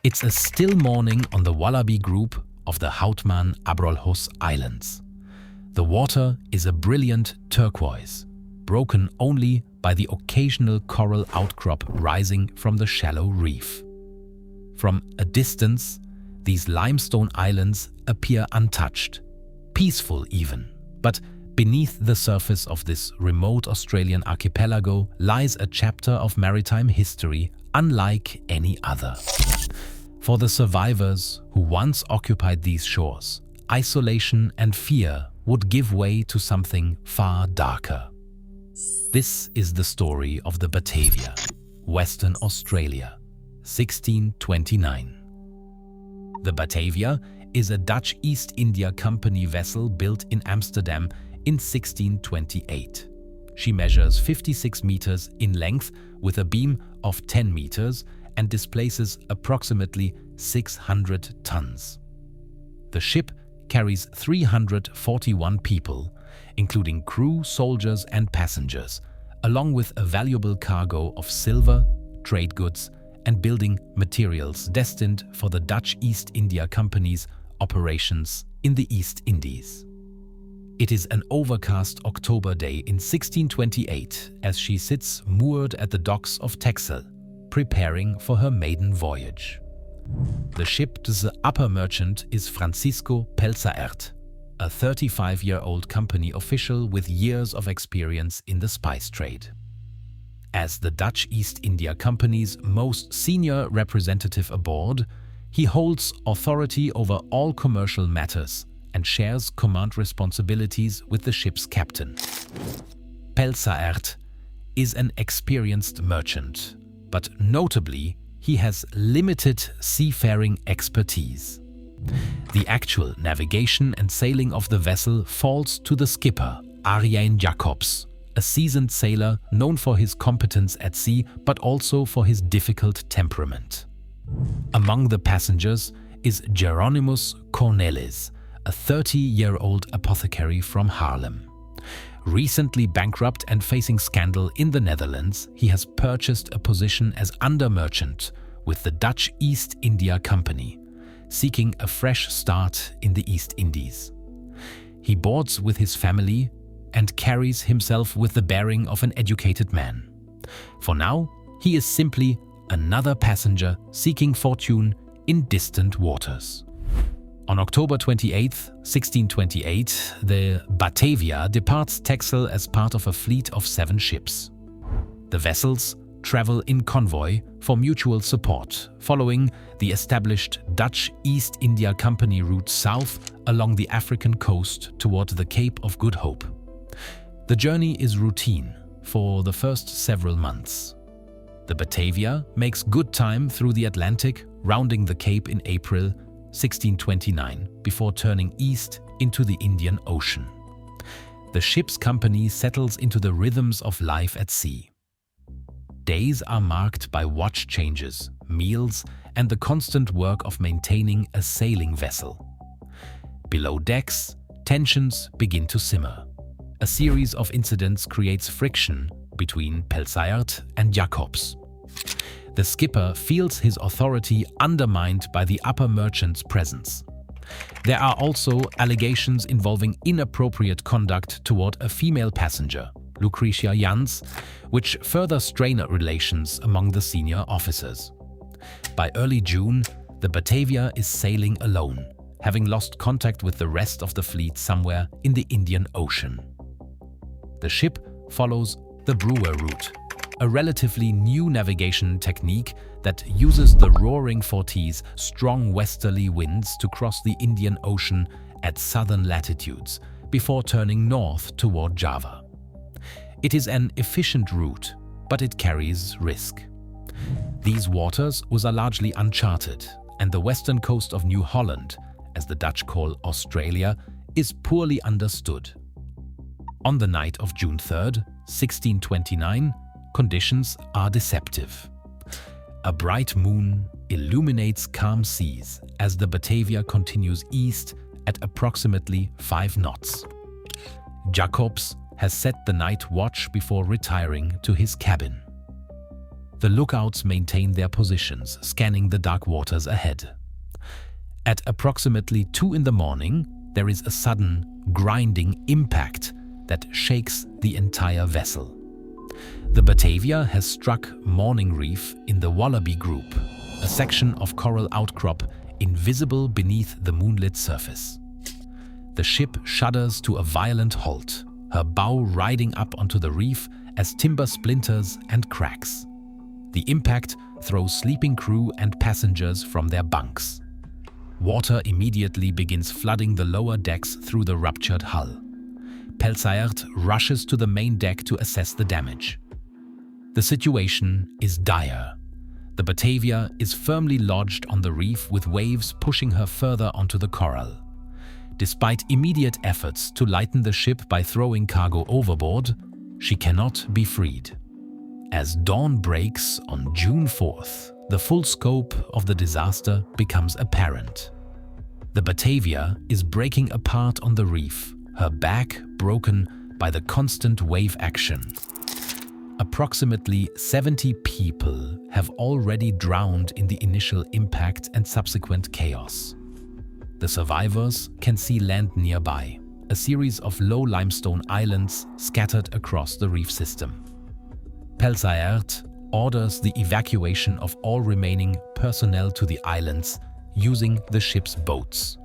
It's a still morning on the Wallaby group of the Houtman Abrolhos Islands. The water is a brilliant turquoise, broken only by the occasional coral outcrop rising from the shallow reef. From a distance, these limestone islands appear untouched, peaceful even, but beneath the surface of this remote Australian archipelago lies a chapter of maritime history unlike any other. For the survivors who once occupied these shores, isolation and fear would give way to something far darker. This is the story of the Batavia, Western Australia, 1629. The Batavia is a Dutch East India Company vessel built in Amsterdam in 1628. She measures 56 meters in length with a beam of 10 meters and displaces approximately 600 tons. The ship carries 341 people, including crew, soldiers and passengers, along with a valuable cargo of silver, trade goods and building materials destined for the Dutch East India Company's operations in the East Indies. It is an overcast October day in 1628 as she sits moored at the docks of Texel, preparing for her maiden voyage. The ship's upper merchant is Francisco Pelsaert, a 35-year-old company official with years of experience in the spice trade. As the Dutch East India Company's most senior representative aboard, he holds authority over all commercial matters and shares command responsibilities with the ship's captain. Pelsaert is an experienced merchant, but notably, he has limited seafaring expertise. The actual navigation and sailing of the vessel falls to the skipper, Arjen Jacobs, a seasoned sailor known for his competence at sea but also for his difficult temperament. Among the passengers is Geronimus Cornelis, a 30-year-old apothecary from Haarlem. Recently bankrupt and facing scandal in the Netherlands, he has purchased a position as under-merchant with the Dutch East India Company, seeking a fresh start in the East Indies. He boards with his family and carries himself with the bearing of an educated man. For now, he is simply another passenger seeking fortune in distant waters. On October 28, 1628, the Batavia departs Texel as part of a fleet of 7 ships. The vessels travel in convoy for mutual support, following the established Dutch East India Company route south along the African coast toward the Cape of Good Hope. The journey is routine for the first several months. The Batavia makes good time through the Atlantic, rounding the Cape in April 1629 before turning east into the Indian Ocean. The ship's company settles into the rhythms of life at sea. Days are marked by watch changes, meals, and the constant work of maintaining a sailing vessel. Below decks, tensions begin to simmer. A series of incidents creates friction between Pelsaert and Jacobs. The skipper feels his authority undermined by the upper merchant's presence. There are also allegations involving inappropriate conduct toward a female passenger, Lucretia Jans, which further strain relations among the senior officers. By early June, the Batavia is sailing alone, having lost contact with the rest of the fleet somewhere in the Indian Ocean. The ship follows the Brewer route, a relatively new navigation technique that uses the roaring 40s strong westerly winds to cross the Indian Ocean at southern latitudes before turning north toward Java. It is an efficient route, but it carries risk. These waters are largely uncharted, and the western coast of New Holland, as the Dutch call Australia, is poorly understood. On the night of June 3, 1629, conditions are deceptive. A bright moon illuminates calm seas as the Batavia continues east at approximately 5 knots. Jacobs has set the night watch before retiring to his cabin. the lookouts maintain their positions, scanning the dark waters ahead. At approximately 2 in the morning, there is a sudden, grinding impact that shakes the entire vessel. The Batavia has struck Morning Reef in the Wallaby Group, a section of coral outcrop invisible beneath the moonlit surface. The ship shudders to a violent halt, her bow riding up onto the reef as timber splinters and cracks. The impact throws sleeping crew and passengers from their bunks. Water immediately begins flooding the lower decks through the ruptured hull. Pelsaert rushes to the main deck to assess the damage. The situation is dire. The Batavia is firmly lodged on the reef with waves pushing her further onto the coral. Despite immediate efforts to lighten the ship by throwing cargo overboard, she cannot be freed. As dawn breaks on June 4th, the full scope of the disaster becomes apparent. The Batavia is breaking apart on the reef, her back broken by the constant wave action. Approximately 70 people have already drowned in the initial impact and subsequent chaos. The survivors can see land nearby, a series of low limestone islands scattered across the reef system. Pelsaert orders the evacuation of all remaining personnel to the islands using the ship's boats.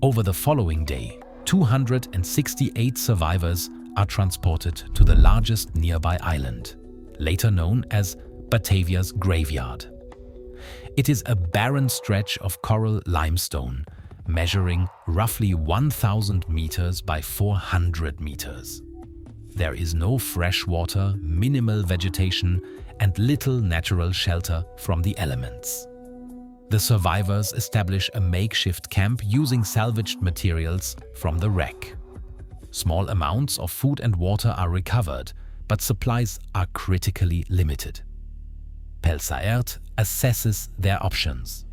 Over the following day, 268 survivors are transported to the largest nearby island, later known as Batavia's Graveyard. It is a barren stretch of coral limestone, measuring roughly 1,000 meters by 400 meters. There is no fresh water, minimal vegetation, and little natural shelter from the elements. The survivors establish a makeshift camp using salvaged materials from the wreck. Small amounts of food and water are recovered, but supplies are critically limited. Pelsaert assesses their options.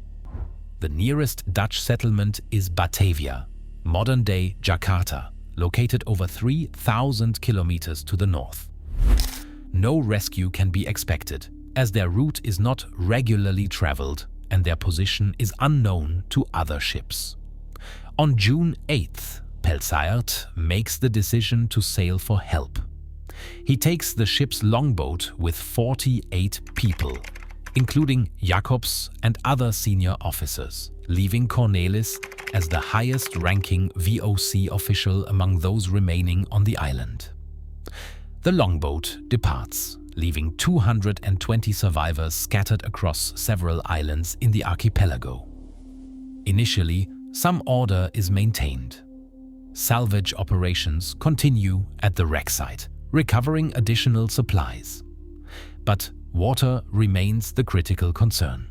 The nearest Dutch settlement is Batavia, modern-day Jakarta, located over 3,000 kilometers to the north. No rescue can be expected, as their route is not regularly traveled and their position is unknown to other ships. On June 8th, Pelsaert makes the decision to sail for help. He takes the ship's longboat with 48 people, including Jacobs and other senior officers, leaving Cornelis as the highest-ranking VOC official among those remaining on the island. The longboat departs, leaving 220 survivors scattered across several islands in the archipelago. Initially, some order is maintained. Salvage operations continue at the wreck site, recovering additional supplies. But water remains the critical concern.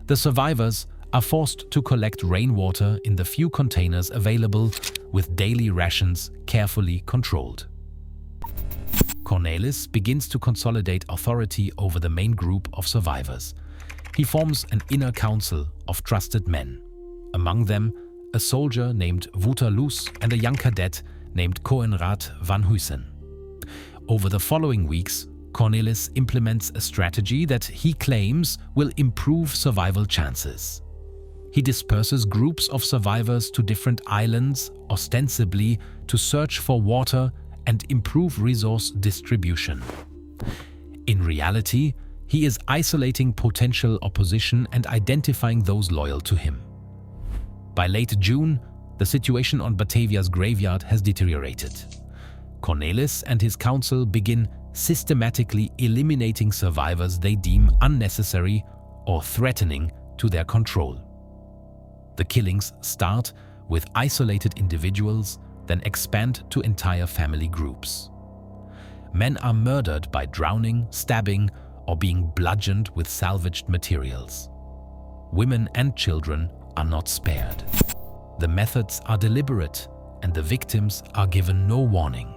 The survivors are forced to collect rainwater in the few containers available, with daily rations carefully controlled. Cornelis begins to consolidate authority over the main group of survivors. He forms an inner council of trusted men. Among them, a soldier named Wouter Loes and a young cadet named Coenraad van Huysen. Over the following weeks, Cornelis implements a strategy that he claims will improve survival chances. He disperses groups of survivors to different islands, ostensibly to search for water and improve resource distribution. In reality, he is isolating potential opposition and identifying those loyal to him. By late June, the situation on Batavia's Graveyard has deteriorated. Cornelis and his council begin systematically eliminating survivors they deem unnecessary or threatening to their control. The killings start with isolated individuals, then expand to entire family groups. Men are murdered by drowning, stabbing, or being bludgeoned with salvaged materials. Women and children are not spared. The methods are deliberate, and the victims are given no warning.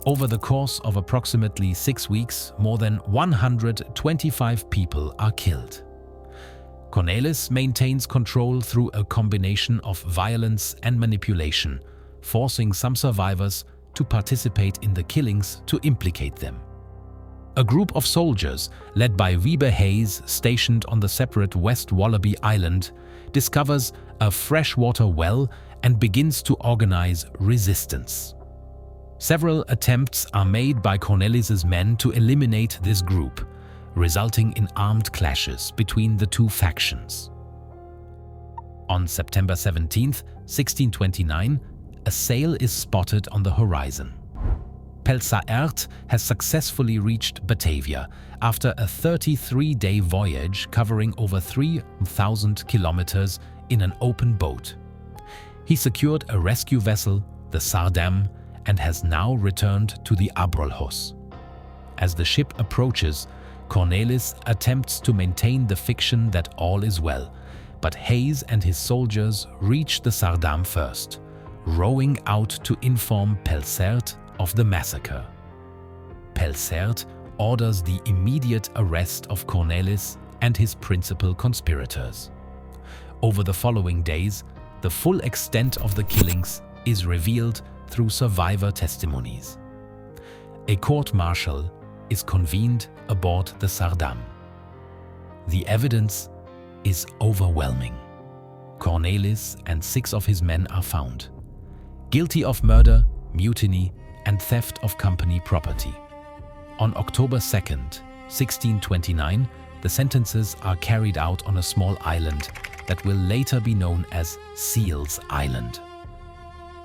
Over the course of approximately 6 weeks, more than 125 people are killed. Cornelis maintains control through a combination of violence and manipulation, forcing some survivors to participate in the killings to implicate them. A group of soldiers, led by Wiebe Hayes, stationed on the separate West Wallaby Island, discovers a freshwater well and begins to organize resistance. Several attempts are made by Cornelis's men to eliminate this group, resulting in armed clashes between the two factions. On September 17, 1629, a sail is spotted on the horizon. Pelsaert has successfully reached Batavia after a 33-day voyage covering over 3,000 kilometers in an open boat. He secured a rescue vessel, the Sardam, and has now returned to the Abrolhos. As the ship approaches, Cornelis attempts to maintain the fiction that all is well, but Hayes and his soldiers reach the Sardam first, rowing out to inform Pelsaert of the massacre. Pelsaert orders the immediate arrest of Cornelis and his principal conspirators. Over the following days, the full extent of the killings is revealed through survivor testimonies. A court-martial is convened aboard the Sardam. The evidence is overwhelming. Cornelis and 6 of his men are found, guilty of murder, mutiny, and theft of company property. On October 2, 1629, the sentences are carried out on a small island that will later be known as Seals Island.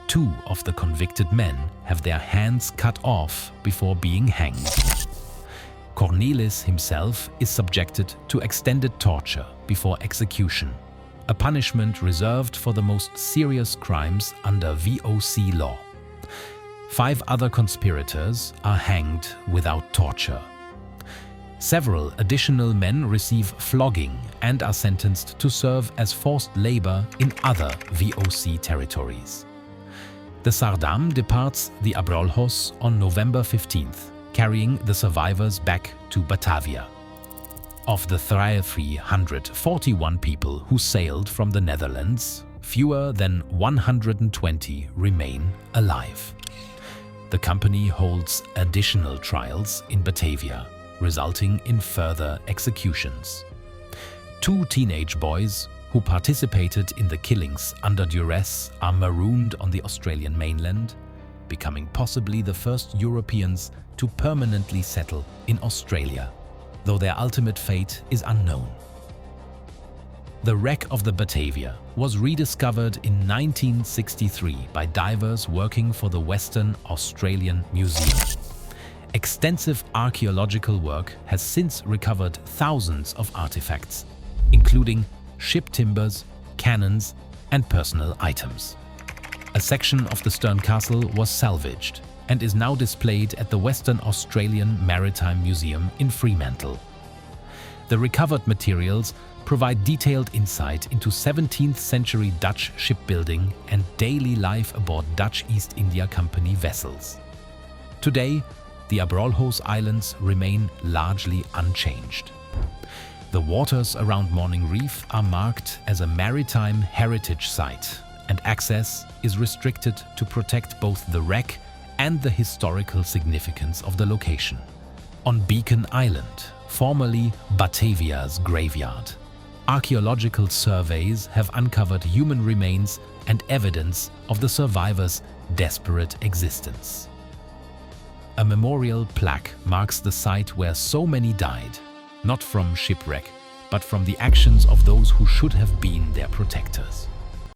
2 of the convicted men have their hands cut off before being hanged. Cornelis himself is subjected to extended torture before execution, a punishment reserved for the most serious crimes under VOC law. 5 other conspirators are hanged without torture. Several additional men receive flogging and are sentenced to serve as forced labor in other VOC territories. The Sardam departs the Abrolhos on November 15th, carrying the survivors back to Batavia. Of the 341 people who sailed from the Netherlands, fewer than 120 remain alive. The company holds additional trials in Batavia, resulting in further executions. 2 teenage boys who participated in the killings under duress are marooned on the Australian mainland, becoming possibly the first Europeans to permanently settle in Australia, though their ultimate fate is unknown. The wreck of the Batavia was rediscovered in 1963 by divers working for the Western Australian Museum. Extensive archaeological work has since recovered thousands of artifacts, including ship timbers, cannons, and personal items. A section of the stern castle was salvaged and is now displayed at the Western Australian Maritime Museum in Fremantle. The recovered materials provide detailed insight into 17th century Dutch shipbuilding and daily life aboard Dutch East India Company vessels. Today, the Abrolhos Islands remain largely unchanged. The waters around Morning Reef are marked as a maritime heritage site, and access is restricted to protect both the wreck and the historical significance of the location. On Beacon Island, formerly Batavia's graveyard, archaeological surveys have uncovered human remains and evidence of the survivors' desperate existence. A memorial plaque marks the site where so many died, not from shipwreck, but from the actions of those who should have been their protectors.